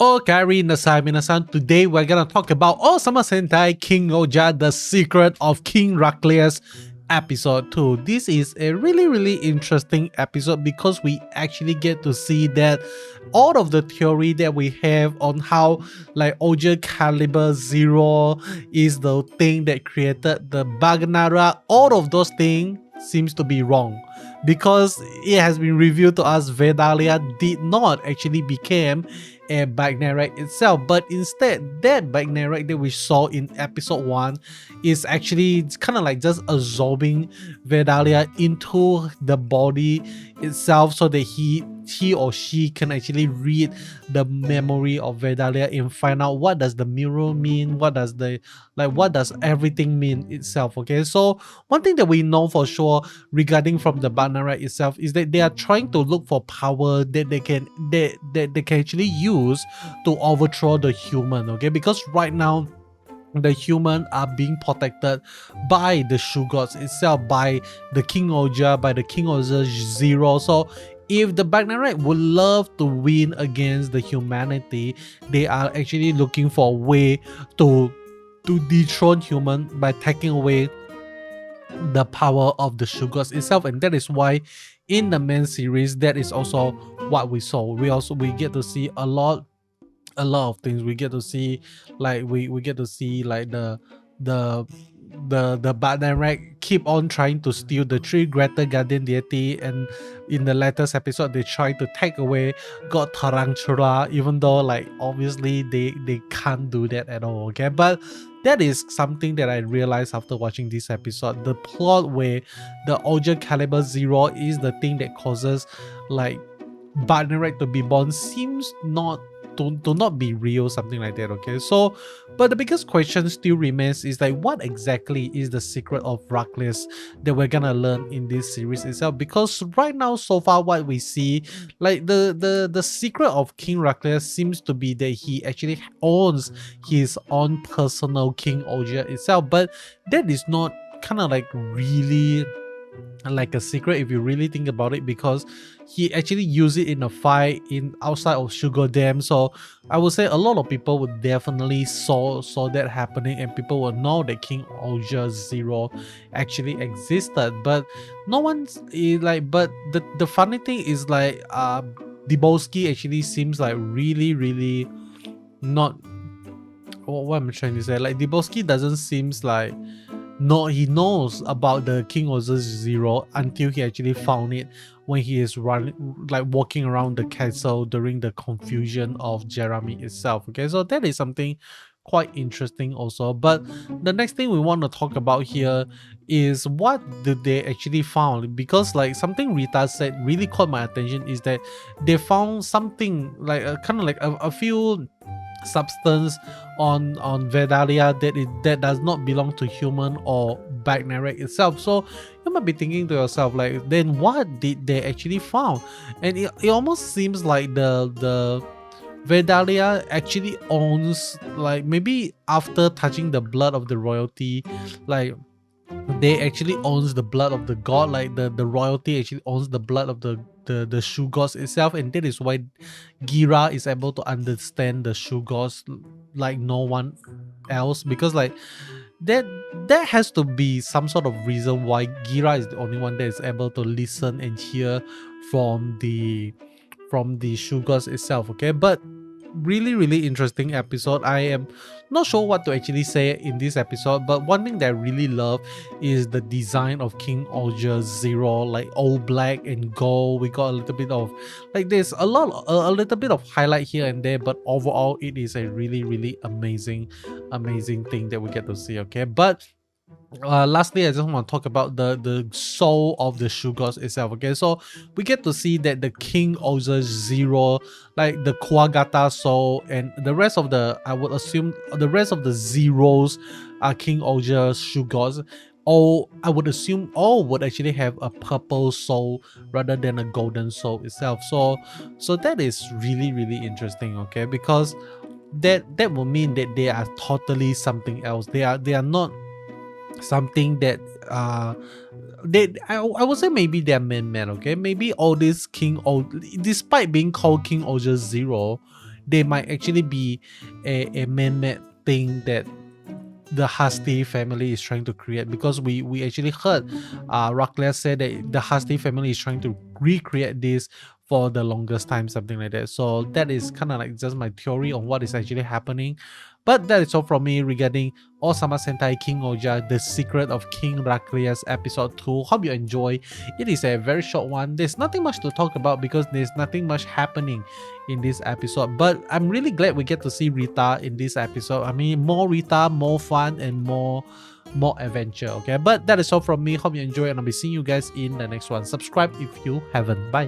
Okay, minasan, today we're gonna talk about Ohsama Sentai King-Ohger, the secret of King Racules episode 2. This is a really interesting episode because we actually get to see that all of the theory that we have on how like Ohsama Caliber Zero is the thing that created the Bagnara, all of those things seems to be wrong because it has been revealed to us Vedalia did not actually become a Bagnarek itself, but instead that Bagnarek that we saw in episode 1 is actually kind of like just absorbing Vedalia into the body itself so that he or she can actually read the memory of Vedalia and find out what does the mirror mean, what does everything mean itself. Okay, so one thing that we know for sure regarding from the Bagnarek itself is that they are trying to look for power that they can actually use to overthrow the human. Okay, because right now the human are being protected by the Shoe Gods itself, by the King-Ohger, by the King-Ohger Zero. So if the Bagnarek would love to win against the humanity, they are actually looking for a way to dethrone human by taking away the power of the Shoe Gods itself. And that is why in the main series, that is also what we saw. We get to see a lot of things. We get to see like we get to see like the Bagnarek keep on trying to steal the three greater guardian deity, and in the latest episode they try to take away God Tarantula, even though like obviously they can't do that at all. Okay, but that is something that I realized after watching this episode. The plot where the Ohsama Caliber Zero is the thing that causes like Bagnarek to be born seems not to not be real, something like that. Okay, so but the biggest question still remains is like what exactly is the secret of Racules that we're gonna learn in this series itself, because right now so far what we see, like the secret of King Racules seems to be that he actually owns his own personal King-Ohger itself, but that is not kind of like really like a secret if you really think about it, because he actually used it in a fight in outside of Sugar Dam. So I would say a lot of people would definitely saw that happening, and people will know that King-Ohger Zero actually existed, but no one's like, but the funny thing is like Dibowski actually seems like really not what am I trying to say, like Dibowski doesn't seems like he knows about the King-Ohger Zero until he actually found it when he is walking around the castle during the confusion of Jeremy itself. Okay, so that is something quite interesting also. But the next thing we want to talk about here is what did they actually found, because like something Rita said really caught my attention is that they found something like kind of like a few substance on Vedalia that does not belong to human or Bagnarek itself. So you might be thinking to yourself like, then what did they actually found? And it almost seems like the Vedalia actually owns, like maybe after touching the blood of the royalty, like they actually owns the blood of the god, like the royalty actually owns the blood of the Shoe Gods itself, and that is why Gira is able to understand the Shoe Gods like no one else, because like that has to be some sort of reason why Gira is the only one that is able to listen and hear from the Shoe Gods itself. Okay, but really interesting episode. I am not sure what to actually say in this episode, but one thing that I really love is the design of King-Ohger Zero, like all black and gold. We got a little bit of like there's a little bit of highlight here and there, but overall it is a really amazing thing that we get to see. Okay, but lastly, I just want to talk about the soul of the Shoe Gods itself. Okay, so we get to see that the King-Ohger Zero, like the Kuwagata soul, and the rest of the, I would assume the rest of the Zeros are King-Ohger Shoe Gods. All, I would assume all would actually have a purple soul rather than a golden soul itself. So that is really interesting. Okay, because that will mean that they are totally something else. They are not something that I would say maybe they're man. Okay, maybe all this despite being called King-Ohger Zero, they might actually be a man-made thing that the Hasti family is trying to create, because we actually heard Racules say that the Hasti family is trying to recreate this for the longest time, something like that. So that is kind of like just my theory on what is actually happening. But that is all from me regarding Ohsama Sentai King-Ohger, The Secret of King Racules episode 2. Hope you enjoy. It is a very short one. There's nothing much to talk about because there's nothing much happening in this episode. But I'm really glad we get to see Rita in this episode. I mean, more Rita, more fun, and more adventure. Okay, but that is all from me. Hope you enjoy, and I'll be seeing you guys in the next one. Subscribe if you haven't. Bye.